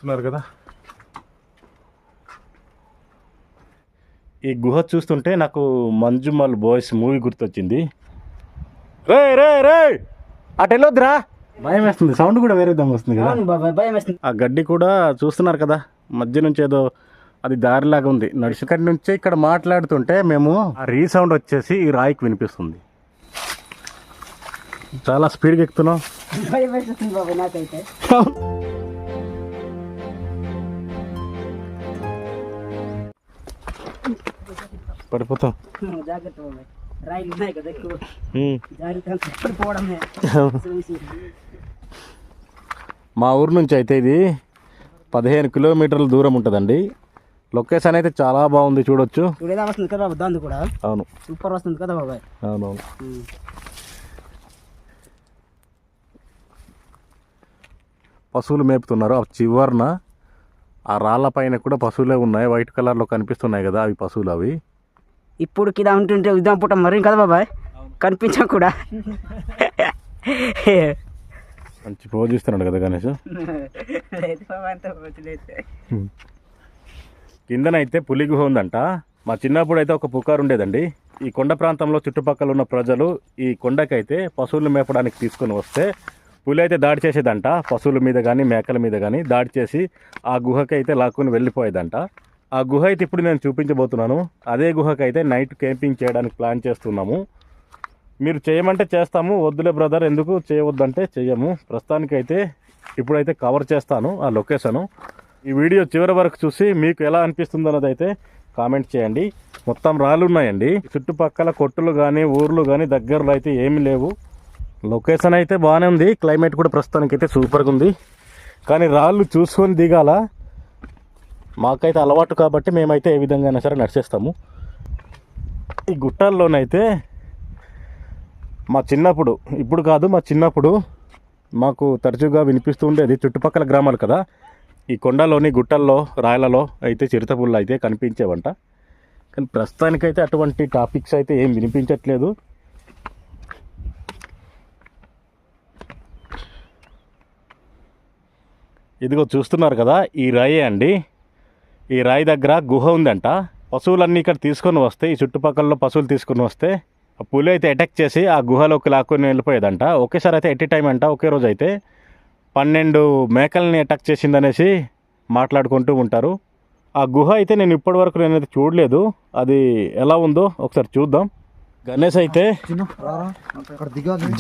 చూస్తున్నారు కదా, ఈ గుహ చూస్తుంటే నాకు మంజుమల్ బాయ్స్ మూవీ గుర్తొచ్చింది. రే రే రే అటు వెళ్ళొద్దురా, భయం వేస్తుంది. సౌండ్ కూడా వేరే విధంగా వస్తుంది కదా. ఆ గడ్డి కూడా చూస్తున్నారు కదా, మధ్య నుంచి ఏదో అది దారిలాగా ఉంది. నడిచిక్కడి నుంచి ఇక్కడ మాట్లాడుతుంటే మేము ఆ రీసౌండ్ వచ్చేసి ఈ రాయికి వినిపిస్తుంది. చాలా స్పీడ్గా ఎక్కుతున్నాం. పడిపోతాం. మా ఊరు నుంచి అయితే ఇది 15 కిలోమీటర్ల దూరం ఉంటుందండి. లొకేషన్ అయితే చాలా బాగుంది, చూడొచ్చు. అవును, సూపర్ వస్తుంది కదా బాబాయ్. అవునవును. పశువులు మేపుతున్నారు. ఆ చివరన ఆ రాళ్ళ పైన కూడా పశువులే ఉన్నాయి, వైట్ కలర్లో కనిపిస్తున్నాయి కదా, అవి పశువులు. అవి ఇప్పుడు కింద ఉంటుంటే ఉదయం పూట మరి కదా బాబాయ్, కనిపించా కూడా. మంచి పోజ్ ఇస్తున్నాడు కదా గణేష్. కిందనైతే పులి గుహ ఉందంట. మా చిన్నప్పుడు అయితే ఒక పుకారు ఉండేదండి. ఈ కొండ ప్రాంతంలో చుట్టుపక్కల ఉన్న ప్రజలు ఈ కొండకైతే పశువులు మేపడానికి తీసుకొని వస్తే పులి అయితే దాడి చేసేదంట. పశువుల మీద కానీ మేకల మీద కానీ దాడి చేసి ఆ గుహకి అయితే లాక్కుని వెళ్ళిపోయేదంట. ఆ గుహ అయితే ఇప్పుడు నేను చూపించబోతున్నాను. అదే గుహకైతే నైట్ క్యాంపింగ్ చేయడానికి ప్లాన్ చేస్తున్నాము. మీరు చేయమంటే చేస్తాము, వద్దులే బ్రదర్ ఎందుకు చేయవద్దంటే చెయ్యము. ప్రస్తుతానికైతే ఇప్పుడైతే కవర్ చేస్తాను ఆ లొకేషను. ఈ వీడియో చివరి వరకు చూసి మీకు ఎలా అనిపిస్తుందో అన్నది అయితే కామెంట్ చేయండి. మొత్తం రాళ్ళు ఉన్నాయండి. చుట్టుపక్కల కొట్టులు కానీ ఊర్లు కానీ దగ్గరలో అయితే ఏమీ లేవు. లొకేషన్ అయితే బాగానే ఉంది. క్లైమేట్ కూడా ప్రస్తుతానికి అయితే సూపర్గా ఉంది. కానీ రాళ్ళు చూసుకొని దిగాల. మాకైతే అలవాటు కాబట్టి మేమైతే ఏ విధంగా అయినా సరే నడిచేస్తాము. ఈ గుట్టల్లోనైతే మా చిన్నప్పుడు, ఇప్పుడు కాదు మా చిన్నప్పుడు మాకు తరచుగా వినిపిస్తూ ఉండేది. చుట్టుపక్కల గ్రామాలు కదా, ఈ కొండలోని గుట్టల్లో రాయలలో అయితే చిరుతపుళ్ళు అయితే కనిపించేవంట. కానీ ప్రస్తుతానికైతే అటువంటి టాపిక్స్ అయితే ఏం వినిపించట్లేదు. ఇదిగో చూస్తున్నారు కదా, ఈ రాయి అండి. ఈ రాయి దగ్గర గుహ ఉందంట. పశువులన్నీ ఇక్కడ తీసుకొని వస్తే, ఈ చుట్టుపక్కల పశువులు తీసుకొని వస్తే ఆ పులి అయితే అటాక్ చేసి ఆ గుహలోకి లాక్కొని వెళ్ళిపోయేదంట. ఒకేసారి అయితే ఎట్ టైం అంట, ఒకే రోజు అయితే 12 మేకల్ని అటాక్ చేసిందనేసి మాట్లాడుకుంటూ ఉంటారు. ఆ గుహ అయితే నేను ఇప్పటి వరకు నేనైతే చూడలేదు. అది ఎలా ఉందో ఒకసారి చూద్దాం. గణేష్ అయితే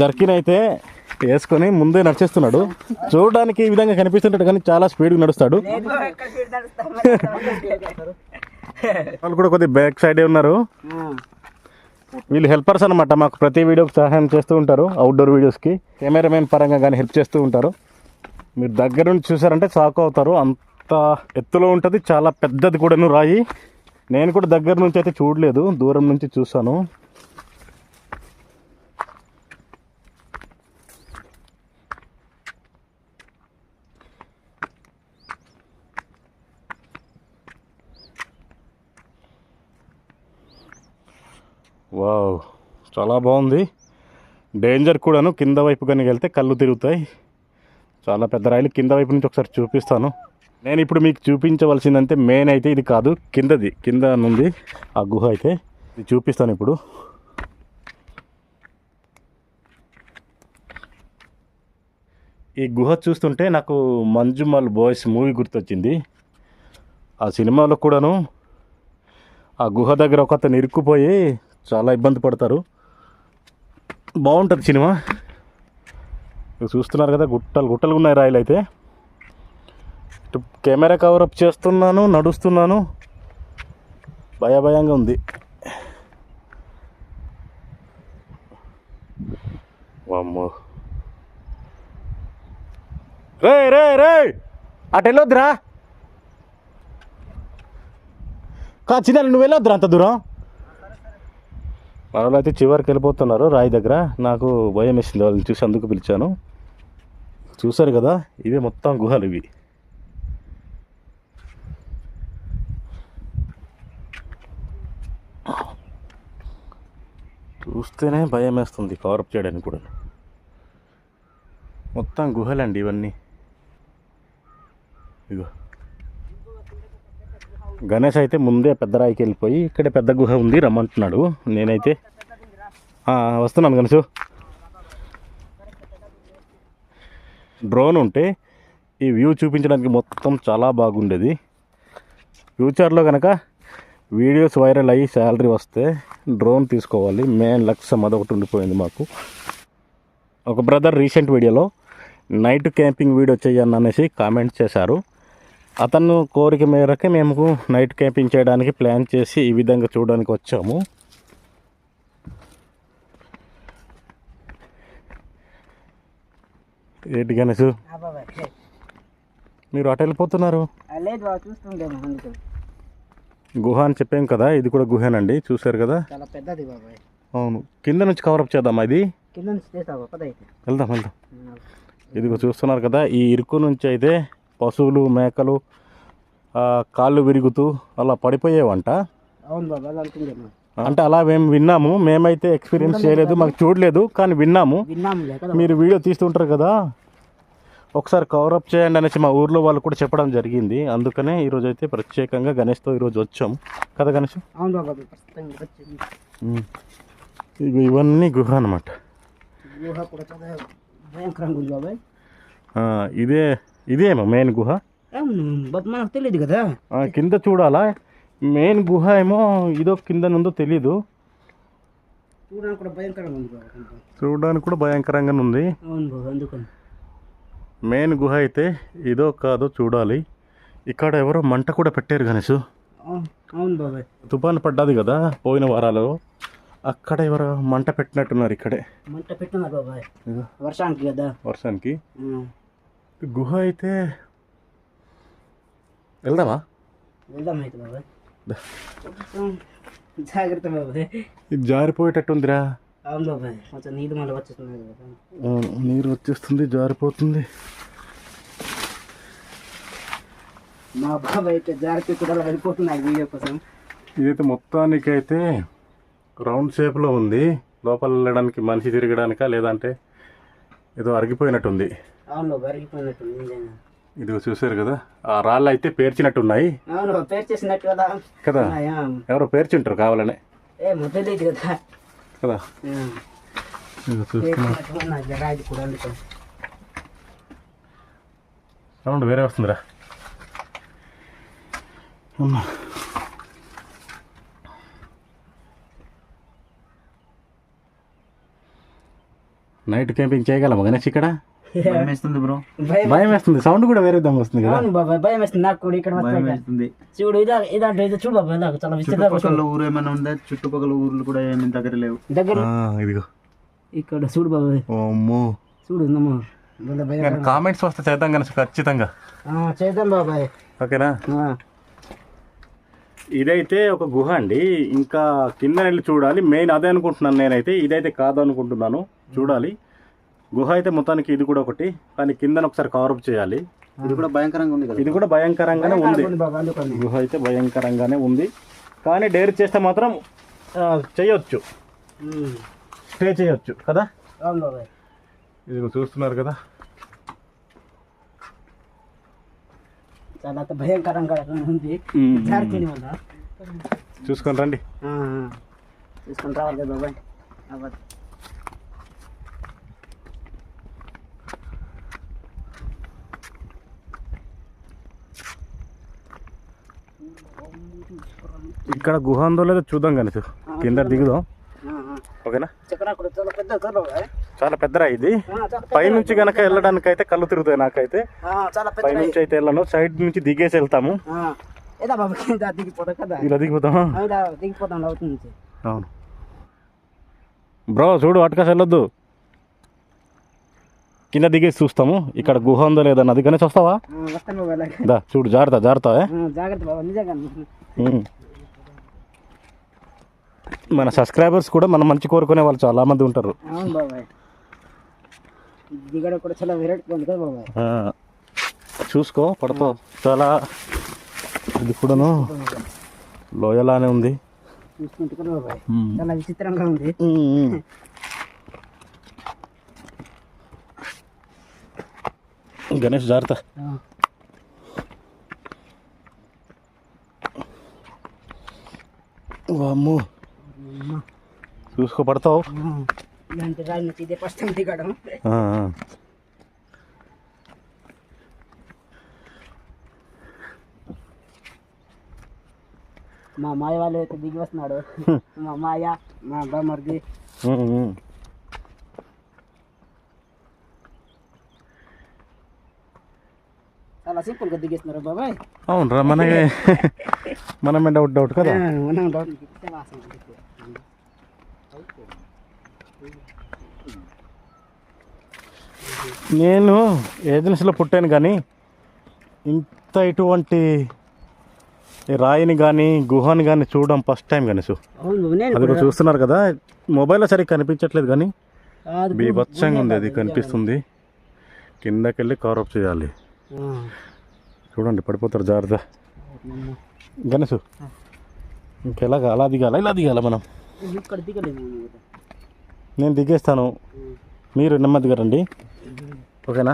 జర్కిన్ అయితే వేసుకొని ముందే నడిచేస్తున్నాడు. చూడడానికి ఈ విధంగా కనిపిస్తుంటాడు కానీ చాలా స్పీడ్గా నడుస్తాడు. వాళ్ళు కూడా కొద్దిగా బ్యాక్ సైడే ఉన్నారు. వీళ్ళు హెల్పర్స్ అనమాట, మాకు ప్రతి వీడియోకి సహాయం చేస్తూ ఉంటారు. అవుట్డోర్ వీడియోస్కి కెమెరామెన్ పరంగా కానీ హెల్ప్ చేస్తూ ఉంటారు. మీరు దగ్గర నుంచి చూసారంటే షాక్ అవుతారు. అంత ఎత్తులో ఉంటుంది, చాలా పెద్దది కూడాను రాయి. నేను కూడా దగ్గర నుంచి అయితే చూడలేదు, దూరం నుంచి చూసాను. వావ్, చాలా బాగుంది. డేంజర్ కూడాను. కింద వైపు కానీ వెళ్తే కళ్ళు తిరుగుతాయి. చాలా పెద్ద రాయిలు. కింద వైపు నుంచి ఒకసారి చూపిస్తాను. నేను ఇప్పుడు మీకు చూపించవలసిందంటే మెయిన్ అయితే ఇది కాదు, కిందది. కింద నుండి ఆ గుహ అయితే ఇది చూపిస్తాను ఇప్పుడు. ఈ గుహ చూస్తుంటే నాకు మంజుమల్ బాయ్స్ మూవీ గుర్తొచ్చింది. ఆ సినిమాలో కూడాను ఆ గుహ దగ్గర ఒక అతను ఇరుక్కుపోయి చాలా ఇబ్బంది పడతారు. బాగుంటుంది సినిమా. చూస్తున్నారు కదా, గుట్టలు గుట్టలు ఉన్నాయి రాయలు అయితే. కెమెరా కవరప్ చేస్తున్నాను, నడుస్తున్నాను, భయంగా ఉంది. వామ్మో, రే రే రే అటు వెళ్ళొద్దురా. చిన్న నువ్వు వెళ్ళొద్దురా అంత దూరం. వాళ్ళు అయితే చివరికి వెళ్ళిపోతున్నారు రాయి దగ్గర. నాకు భయం వేసింది వాళ్ళని చూసి, అందుకు పిలిచాను. చూసారు కదా, ఇవే మొత్తం గుహలు. ఇవి చూస్తేనే భయం వేస్తుంది కవరప్ చేయడానికి కూడా. మొత్తం గుహలండి ఇవన్నీ. ఇగో గణేష్ అయితే ముందే పెద్ద రాయికి వెళ్ళిపోయి ఇక్కడ పెద్ద గుహ ఉంది రమ్మంటున్నాడు. నేనైతే వస్తున్నాను గణేష్. డ్రోన్ ఉంటే ఈ వ్యూ చూపించడానికి మొత్తం చాలా బాగుండేది. ఫ్యూచర్లో కనుక వీడియోస్ వైరల్ అయ్యి శాలరీ వస్తే డ్రోన్ తీసుకోవాలి. మెయిన్ లక్ష్యం అదొకటి ఉండిపోయింది మాకు. ఒక బ్రదర్ రీసెంట్ వీడియోలో నైట్ క్యాంపింగ్ వీడియో చేయను అనేసి కామెంట్ చేశారు. అతను కోరిక మేరకే మేము నైట్ క్యాంపింగ్ చేయడానికి ప్లాన్ చేసి ఈ విధంగా చూడడానికి వచ్చాము. ఏంటి గణేష్ మీరు అటు వెళ్ళిపోతున్నారు? గుహ అని చెప్పాం కదా, ఇది కూడా గుహేనండి. చూసారు కదా, చాలా పెద్దది బాబాయ్. అవును, కింద నుంచి కవరప్ చేద్దామా? ఇది కింద నుంచి వెళ్దాం. ఇదిగో చూస్తున్నారు కదా, ఈ ఇరుకు నుంచి అయితే పశువులు మేకలు కాళ్ళు విరుగుతూ అలా పడిపోయేవంట. అవును బాబా, అంటే అలా మేము విన్నాము. మేమైతే ఎక్స్పీరియన్స్ చేయలేదు, మాకు చూడలేదు, కానీ విన్నాము. మీరు వీడియో తీస్తుంటారు కదా, ఒకసారి కవరప్ చేయండి అనేసి మా ఊర్లో వాళ్ళు కూడా చెప్పడం జరిగింది. అందుకనే ఈరోజు అయితే ప్రత్యేకంగా గణేష్తో ఈరోజు వచ్చాము కదా గణేష్. ఇవన్నీ గుహ అనమాట. ఇదేమో మెయిన్ గుహ. మనకు తెలియదు కదా, కింద చూడాలా. మెయిన్ గుహ ఏమో ఇదో కింద నుందో తెలీదు. చూడడానికి కూడా భయంకరంగా ఉంది. మెయిన్ గుహ అయితే ఇదో కాదో చూడాలి. ఇక్కడ ఎవరో మంట కూడా పెట్టారు గణేష్. అవును బాబాయ్, తుఫాను పడ్డది కదా పోయిన వారాలలో, అక్కడ ఎవరో మంట పెట్టినట్టున్నారు. ఇక్కడే మంట పెట్టినారు బాబాయ్, వర్షానికి కదా. వర్షానికి గుహ అయితే వెళ్దామా? వెళ్దాం అయితే బాబాయ్, జాగ్రత్త బాబాయ్. ఇది జారిపోయేటట్టుందిరా. అవును బాబాయ్, కొంచెం నీళ్ళు మళ్ళీ వచ్చేస్తుంది కదా. నీరు వచ్చేస్తుంది, జారిపోతుంది. మా బాబాయ్ అయితే జారిపోయి కూడా వెళ్ళిపోతున్నాడు వీడియో కోసం. ఇదైతే మొత్తానికి అయితే రౌండ్ షేప్లో ఉంది. లోపల వెళ్ళడానికి మనిషి తిరగడానికా లేదంటే ఏదో అరిగిపోయినట్టుంది. అవును బాబాయ్, అరిగిపోయినట్టుంది. ఇది చూసారు కదా, ఆ రాళ్ళు అయితే పేర్చినట్టున్నాయి. అవును, పేర్చేసినట్టు కదా కదా, ఎవరో పేర్చుంటారు కావాలనే తెలియదు కదా కదా. సౌండ్ వేరే వస్తుందిరా. నైట్ క్యాంపింగ్ చేయగలమా గణేష్? ఇక్కడ భయం వేస్తుంది, సౌండ్ కూడా వేరే విధంగా వస్తుంది కదా. భయం వేస్తుంది నాకు కూడా. ఇక్కడ చూడు, ఇదంటే చూడు బాబా, చాలా చుట్టుపక్కల ఊరు ఏమైనా ఉందా? చుట్టుపక్కల ఊర్లు కూడా ఏమైనా దగ్గర లేవు. దగ్గర ఇదిగో ఇక్కడ చూడు బాబాయ్. అమ్మో చూడు, కామెంట్స్ వస్తే చేద్దాం గణేష్, ఖచ్చితంగా చేద్దాం బాబాయ్. ఓకేనా? ఇదైతే ఒక గుహ అండి. ఇంకా కింద వెళ్ళి చూడాలి. మెయిన్ అదే అనుకుంటున్నాను నేనైతే. ఇదైతే కాదు అనుకుంటున్నాను, చూడాలి. గుహ అయితే మొత్తానికి ఇది కూడా ఒకటి, కానీ కింద ఒకసారి కవరప్ చేయాలి. ఇది కూడా భయంకరంగా ఉంది కదా. ఇది కూడా భయంకరంగానే ఉంది. గుహ అయితే భయంకరంగానే ఉంది, కానీ డేర్ చేస్తే మాత్రం చేయొచ్చు, స్టే చేయొచ్చు కదా. ఇది చూస్తున్నారు కదా, చాలా భయంకరంగా ఉంది. చూసుకొని రండి. చూసుకొని రావాలి బాబాయ్. ఇక్కడ గుహ ఉందో లేదో చూద్దాం కానీ కింద దిగుదాం. ఓకేనా? చాలా పెద్దరా ఇది. పైనుంచి కనుక వెళ్ళడానికి అయితే కళ్ళు తిరుగుతాయి నాకైతే. పైనుంచి అయితే వెళ్ళను, సైడ్ నుంచి దిగేసి వెళ్తాము. ఇలా దిగిపోతామా? అవును బ్రో, చూడు అటుకాసి వెళ్ళొద్దు, కింద దిగేసి చూస్తాము ఇక్కడ గుహ ఉందో లేదా. అది కానీ వస్తావా? దా చూడు, జాగ్రత్త. మన సబ్స్క్రైబర్స్ కూడా మనం మంచి కోరుకునే వాళ్ళు చాలా మంది ఉంటారు. చూసుకో, పడతావు. చాలా ఇది కూడాను లోయలానే ఉంది, చాలా విచిత్రంగా ఉంది. గణేష్ జాగ్రత్త. అమ్మో చూసుకో పడతావు. ఇలాంటి రాయి నుంచి ఇదే ఫస్ట్ టైం దిగడం. మా మాయ వాళ్ళు అయితే దిగి వస్తున్నాడు. మా మాయ మా బామర్ది చాలా సింపుల్గా దిగేస్తున్నారు బాబాయ్. అవునరా మనమే డౌట్ కదా. మనం డౌట్ నేను ఏజెన్సీలో పుట్టాను కానీ ఇంత ఇటువంటి రాయిని కానీ గుహని కానీ చూడడం ఫస్ట్ టైం కానీ అది కూడా చూస్తున్నారు కదా. మొబైల్లో సరిగ్గా కనిపించట్లేదు కానీ బీభత్సంగా ఉంది. అది కనిపిస్తుంది. కిందకెళ్ళి కవర్ అప్ చేయాలి. చూడండి పడిపోతారు జాగ్రత్త. గణేష్ ఇంకెలాగా అలా దిగాల ఇలా దిగాల మనం. నేను దిగేస్తాను, మీరు నెమ్మదిగా రండి. ఓకేనా?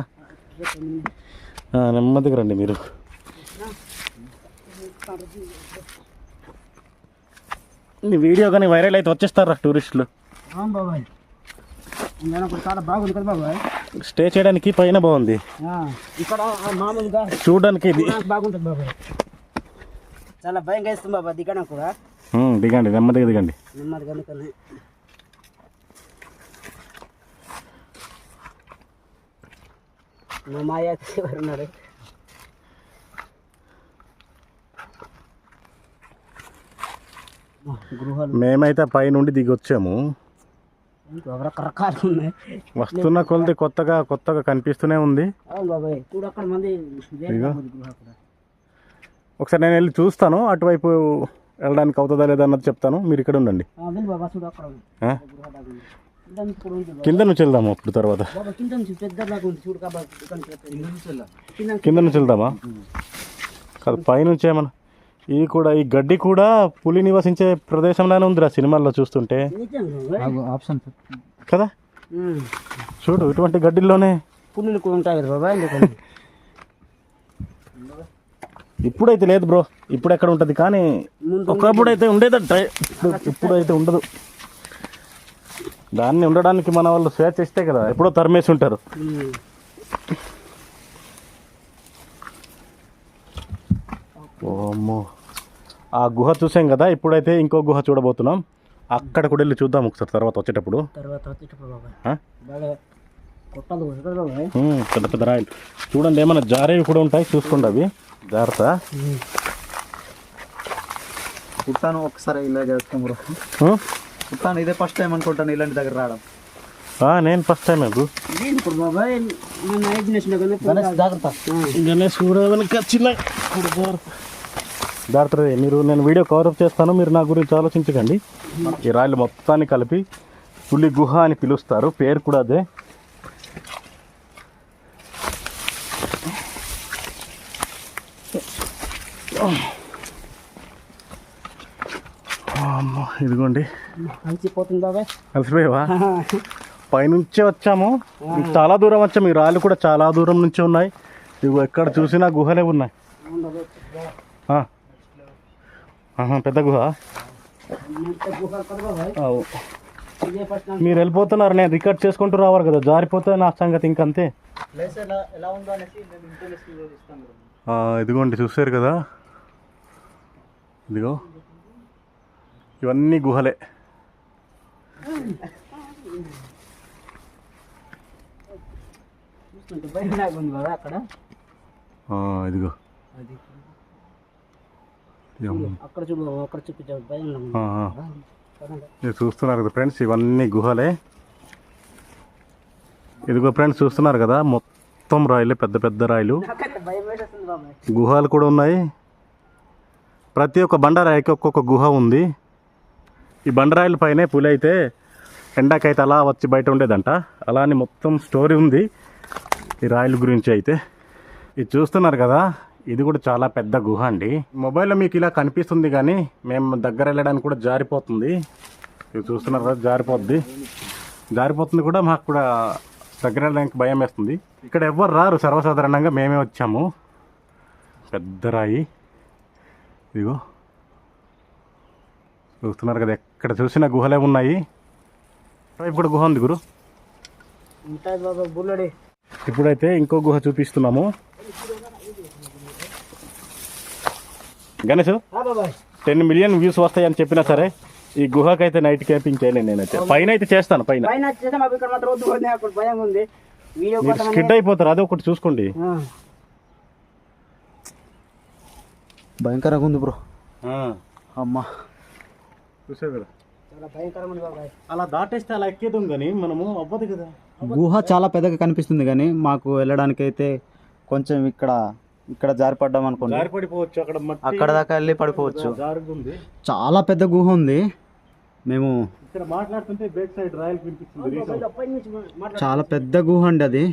నెమ్మదిగా రండి మీరు. ఈ వీడియో కానీ వైరల్ అయితే వచ్చేస్తారా టూరిస్టులు. బాబాయ్ చాలా బాగుంది కదా బాబాయ్. స్టే చేయడానికి పైన బాగుంది, ఇక్కడ మామూలుగా చూడడానికి ఇది బాగుంటుంది బాబాయ్. చాలా భయంగా ఇస్తుంది బాబా దిగడం కూడా. దిగండి నెమ్మదిగా దిగండి. నెమ్మదిగా అందుకని మా మాయ ఉన్నాడు. మేమైతే పై నుండి దిగి వచ్చాము. రకరకాలు ఉన్నాయి. వస్తున్న కొలది కొత్తగా కనిపిస్తూనే ఉంది. ఒకసారి నేను వెళ్ళి చూస్తాను, అటువైపు వెళ్ళడానికి అవుతుందా లేదా అన్నది చెప్తాను. మీరు ఇక్కడ ఉండండి. కింద నుంచి వెళ్దాము అప్పుడు తర్వాత. కింద నుంచి వెళ్దామా కాదు పైనుంచి ఏమన్నా. ఈ గడ్డి కూడా పులి నివసించే ప్రదేశంలోనే ఉందిరా సినిమాల్లో చూస్తుంటే ఆప్షన్ కదా. చూడు ఇటువంటి గడ్డిల్లోనే పులులు కూడా ఉంటాయి కదా బాబా. ఇప్పుడైతే లేదు బ్రో, ఇప్పుడు ఎక్కడ ఉంటుంది కానీ ఒకప్పుడు అయితే ఉండేదంట. ఇప్పుడైతే ఉండదు. దాన్ని ఉండడానికి మన వాళ్ళు స్వేచ్ఛ ఇస్తే కదా ఎప్పుడో తరిమేసి ఉంటారు. ఓమ్మో ఆ గుహ చూసాం కదా, ఇప్పుడైతే ఇంకో గుహ చూడబోతున్నాం. అక్కడ కూడా వెళ్ళి చూద్దాం ఒకసారి తర్వాత వచ్చేటప్పుడు. పెద్ద పెద్ద రాయలు చూడండి, ఏమైనా జారేవి కూడా ఉంటాయి చూసుకోండి, అవి జాగ్రత్త. పుట్టాను ఒకసారి ఇలా చేస్తాం బ్రో. పుట్టాను ఇదే ఫస్ట్ టైం అనుకుంటాను ఇలాంటి దగ్గర రావడం. నేను ఫస్ట్ టైం గణేష్ కూడా జాగ్రత్త. మీరు నేను వీడియో కవరప్ చేస్తాను, మీరు నా గురించి ఆలోచించకండి. ఈ రాయలు మొత్తాన్ని కలిపి పులి గుహ అని పిలుస్తారు, పేరు కూడా అదే. ఇదిగోండి కలిసిపోయావా? పైనుంచే వచ్చాము, చాలా దూరం వచ్చాము. ఈ రాళ్ళు కూడా చాలా దూరం నుంచి ఉన్నాయి. ఇవి ఎక్కడ చూసినా గుహలే ఉన్నాయి. పెద్ద గుహ. మీరు వెళ్ళిపోతున్నారు, నేను రికార్డ్ చేసుకుంటూ రావాలి కదా, జారిపోతే నా సంగతి ఇంకంతే. ఇదిగోండి చూసారు కదా, ఇదిగో ఇవన్నీ గుహలే. ఇదిగో మీరు చూస్తున్నారు కదా ఫ్రెండ్స్, ఇవన్నీ గుహలే. ఇదిగో ఫ్రెండ్స్ చూస్తున్నారు కదా, మొత్తం రాయిలే, పెద్ద పెద్ద రాయిలు. గుహలు కూడా ఉన్నాయి. ప్రతి ఒక్క బండరాయికి ఒక్కొక్క గుహ ఉంది. ఈ బండరాయిల పైనే పులి అయితే ఎండాకైతే అలా వచ్చి బయట ఉండేదంట. అలా అని మొత్తం స్టోరీ ఉంది ఈ రాయిల గురించి. అయితే ఇది చూస్తున్నారు కదా, ఇది కూడా చాలా పెద్ద గుహ అండి. మొబైల్లో మీకు ఇలా కనిపిస్తుంది కానీ మేము దగ్గర వెళ్ళడానికి కూడా జారిపోతుంది. ఇవి చూస్తున్నారు కదా, జారిపోతుంది కూడా. మాకు కూడా దగ్గర వెళ్ళడానికి భయం వేస్తుంది. ఇక్కడ ఎవ్వరు రారు, సర్వసాధారణంగా మేమే వచ్చాము. పెద్ద రాయి ఇదిగో చూస్తున్నారు కదా, ఎక్కడ చూసినా గుహలే ఉన్నాయి. వైపు కూడా గుహ ఉంది గురు. ఉంటుంది బాబా బుల్లడి. ఇప్పుడైతే ఇంకో గుహ చూపిస్తున్నాము. గణేష్, బాబాయ్ 10 మిలియన్ వ్యూస్ వస్తాయని చెప్పినా సరే ఈ గుహకైతే నైట్ క్యాంపింగ్ చేయలేను నేనైతే. పైన అయితే చేస్తాను, పైన పైన వచ్చేసాం. అవి ఇక్కడ మాత్రం వద్దు, అక్కడ భయం ఉంది. వీడియో మీరు స్కిడ్ అయిపోతారు, అదే ఒకటి చూసుకోండి. భయంకరంగా ఉంది బ్రో. అమ్మా చూసావు కదా, చాలా భయంకరంగా ఉంది బాబాయ్. అలా దాటేస్తే అలా ఎక్కేదాం కానీ మనము అవ్వదు కదా. గుహ చాలా పెద్దగా కనిపిస్తుంది కానీ మాకు వెళ్ళడానికి అయితే కొంచెం ఇక్కడ జారిపడ్డాం అనుకోండి, జారిపడిపోవచ్చు. అక్కడ అక్కడ దాకా వెళ్ళి పడిపోవచ్చు. జారుగుంది, చాలా పెద్ద గుహ ఉంది. మేము ఇక్కడ మాట్లాడుతుంటే బ్యాక్ సైడ్ రాయల్ వినిపిస్తుంది. చాలా పెద్ద గుహ అండి అది.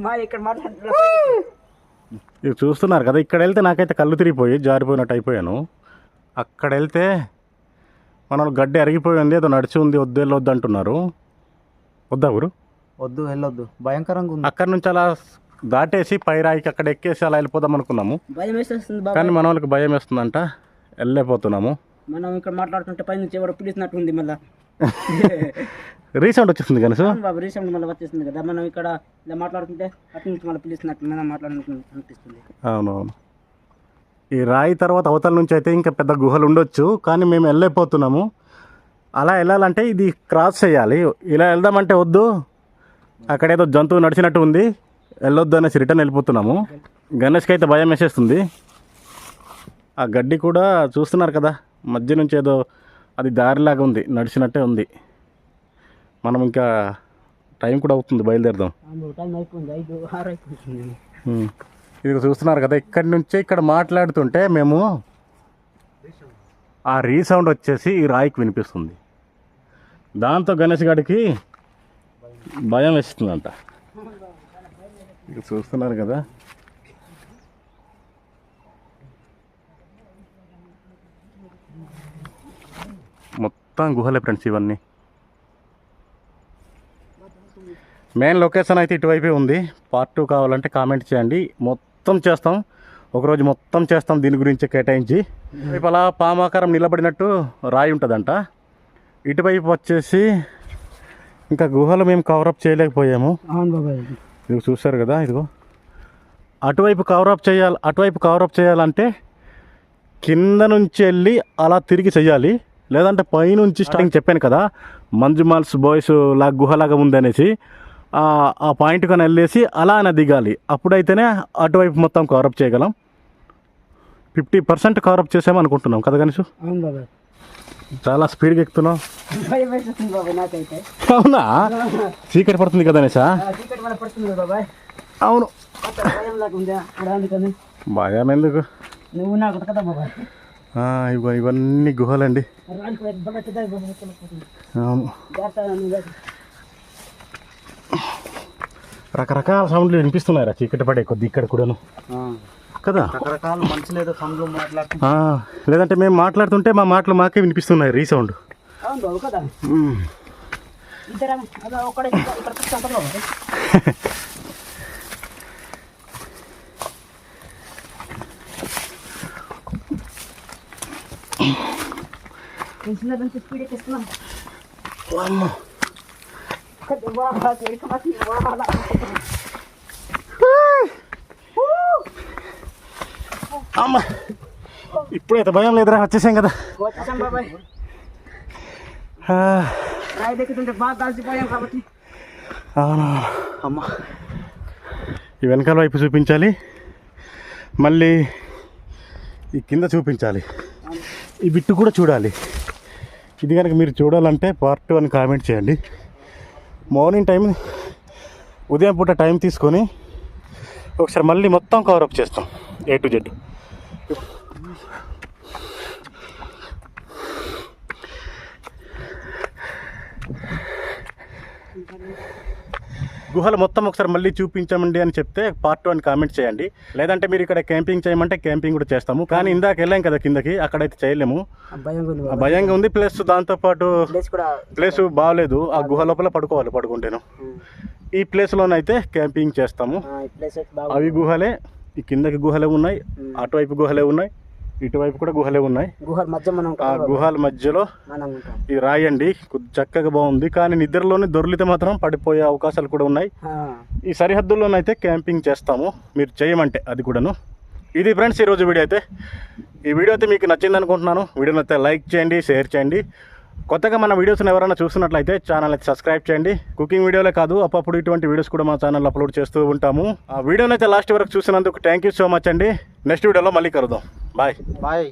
మా ఇక్కడ మాట్లాడుతున్నా ఇది చూస్తున్నారు కదా, ఇక్కడ వెళ్తే నాకైతే కళ్ళు తిరిగిపోయి జారిపోయినట్టు అయిపోయాను. అక్కడ వెళ్తే మన గడ్డి అరిగిపోయింది, ఏదో నడిచి ఉంది, వద్దు వెళ్ళొద్దు అంటున్నారు. వద్దా ఊరు? వద్దు, వెళ్ళొద్దు, భయంకరంగా ఉంది. అక్కడ నుంచి అలా దాటేసి పైరాయికి అక్కడ ఎక్కేసి అలా వెళ్ళిపోదాం అనుకున్నాము. భయం వేసేస్తుంది బాబా. కానీ మన వాళ్ళకి భయం వేస్తుందంట, వెళ్ళలేకపోతున్నాము. మనం ఇక్కడ మాట్లాడుతుంటే పై నుంచి ఎవరు పిలిచినట్టు ఉంది. మళ్ళీ రీసౌండ్ వచ్చేస్తుంది కనీస బాబు, రీసెంట్ మళ్ళీ వచ్చేస్తుంది కదా. మనం ఇక్కడ ఇలా మాట్లాడుతుంటే అటు నుంచి మళ్ళీ పిలిచినట్టు మనం మాట్లాడుతూ అనిపిస్తుంది. అవునవును. ఈ రాయి తర్వాత అవతల నుంచి అయితే ఇంకా పెద్ద గుహలు ఉండొచ్చు, కానీ మేము వెళ్ళలేకపోతున్నాము. అలా వెళ్ళాలంటే ఇది క్రాస్ చేయాలి. ఇలా వెళ్దామంటే వద్దు, అక్కడ ఏదో జంతువు నడిచినట్టు ఉంది, వెళ్ళొద్దు అనేసి రిటర్న్ వెళ్ళిపోతున్నాము. గణేష్కి అయితే భయం వేసేస్తుంది. ఆ గడ్డి కూడా చూస్తున్నారు కదా, మధ్య నుంచి ఏదో అది దారిలాగా ఉంది, నడిచినట్టే ఉంది. మనం ఇంకా టైం కూడా అవుతుంది, బయలుదేరదాం. టైం అయిపోయింది, 5-6 అయిపోతుంది. ఇది చూస్తున్నారు కదా, ఇక్కడి నుంచే ఇక్కడ మాట్లాడుతుంటే మేము ఆ రీసౌండ్ వచ్చేసి ఈ రాయికి వినిపిస్తుంది. దాంతో గణేష్ గారికి భయం వేస్తుందంట. ఇది చూస్తున్నారు కదా, మొత్తం గుహలే ఫ్రెండ్స్ ఇవన్నీ. మెయిన్ లొకేషన్ అయితే ఇటువైపే ఉంది. పార్ట్ 2 కావాలంటే కామెంట్ చేయండి, మొత్తం చేస్తాం. ఒకరోజు మొత్తం చేస్తాం దీని గురించి కేటాయించి. ఇటువైపు అలా పామాకారం నిలబడినట్టు రాయి ఉంటుందంట. ఇటువైపు వచ్చేసి ఇంకా గుహలు మేము కవరప్ చేయలేకపోయాము. అవును బాబాయ్, ఇది చూస్తారు కదా, ఇదిగో అటువైపు కవరప్ చేయాలంటే కింద నుంచి వెళ్ళి అలా తిరిగి చెయ్యాలి, లేదంటే పైనుంచి స్టార్టింగ్ చెప్పాను కదా మంజు మాల్స్ బాయ్స్ లాగా గుహలాగా ఉందనేసి, ఆ పాయింట్ కానీ వెళ్ళేసి అలా అయినా దిగాలి. అప్పుడైతేనే అటువైపు మొత్తం కవరప్ చేయగలం. 50% కవరప్ చేసామనుకుంటున్నాం కదా గణేష్? అవును బాబాయ్, చాలా స్పీడ్గా ఎక్కుతున్నాం. భయం వేసేస్తుంది బాబాయ్ నాకైతే. అవునా, చీకటి పడుతుంది కదా గణేష్? చీకటి మన పడుతుంది బాబాయ్. అవును, భయం లాగా ఉందా అందుకని. భయం ఎందుకు, నువ్వు నాకు కదా బాబాయ్. ఇవన్నీ గుహలండి. అవును, రకరకాల సౌండ్లు వినిపిస్తున్నాయి చీకటి పడే కొద్ది ఇక్కడ కూడాను కదా. రకరకాల మనుషులు ఏదో సౌండ్లు లేదంటే మేము మాట్లాడుతుంటే మా మాటలు మాకే వినిపిస్తున్నాయి రీసౌండ్. అవును బాబు కదా. స్పీడ్ ఎక్కిస్తున్నాం. అమ్మ, ఇప్పుడైతే భయం లేదురా, వచ్చేసాం కదా. వచ్చేసాం బాబాయ్. రాయి దెక్కుతుంటే బాగా కాల్చిపోయాం కాబట్టి. అవును అమ్మ, ఈ వెనకాల వైపు చూపించాలి, మళ్ళీ ఈ కింద చూపించాలి, ఈ బిట్టు కూడా చూడాలి. ఇది కనుక మీరు చూడాలంటే పార్ట్ 2 అని కామెంట్ చేయండి. మార్నింగ్ టైం, ఉదయం పూట టైం తీసుకొని ఒకసారి మళ్ళీ మొత్తం కవరప్ చేస్తాం A to Z. గుహలు మొత్తం ఒకసారి మళ్ళీ చూపించమండి అని చెప్తే పార్ట్ 2 అని కామెంట్ చేయండి. లేదంటే మీరు ఇక్కడ క్యాంపింగ్ చేయమంటే క్యాంపింగ్ కూడా చేస్తాము. కానీ ఇందాక వెళ్ళాం కదా కిందకి, అక్కడైతే చేయలేము, భయంగా ఉంది. ప్లస్ దాంతోపాటు ప్లేస్ బాగాలేదు, ఆ గుహ లోపల పడుకుంటేను. ఈ ప్లేస్లోనైతే క్యాంపింగ్ చేస్తాము. అవి గుహలే, ఈ కిందకి గుహలే ఉన్నాయి, అటువైపు గుహలే ఉన్నాయి, ఇటువైపు కూడా గుహలే ఉన్నాయి. గుహల మధ్య మనం ఆ గుహల మధ్యలో మనం ఉంటాం. ఈ రాయి అండి చక్కగా బాగుంది, కానీ నిద్రలోనే దొర్లితే మాత్రం పడిపోయే అవకాశాలు కూడా ఉన్నాయి. ఈ సరిహద్దుల్లోనైతే క్యాంపింగ్ చేస్తాము, మీరు చేయమంటే అది కూడాను. ఇది ఫ్రెండ్స్ ఈరోజు వీడియో అయితే. ఈ వీడియో అయితే మీకు నచ్చింది అనుకుంటున్నాను. వీడియోని అయితే లైక్ చేయండి, షేర్ చేయండి. కొత్తగా మన వీడియోస్ని ఎవరైనా చూస్తున్నట్లయితే ఛానల్ అయితే సబ్స్క్రైబ్ చేయండి. కుకింగ్ వీడియోలే కాదు, అప్పుడప్పుడు ఇటువంటి వీడియోస్ కూడా మా ఛానల్ అప్లోడ్ చేస్తూ ఉంటాము. ఆ వీడియోని అయితే లాస్ట్ వరకు చూసినందుకు థ్యాంక్ యూ సో మచ్ అండి. నెక్స్ట్ వీడియోలో మళ్ళీ కలుద్దాం. బాయ్.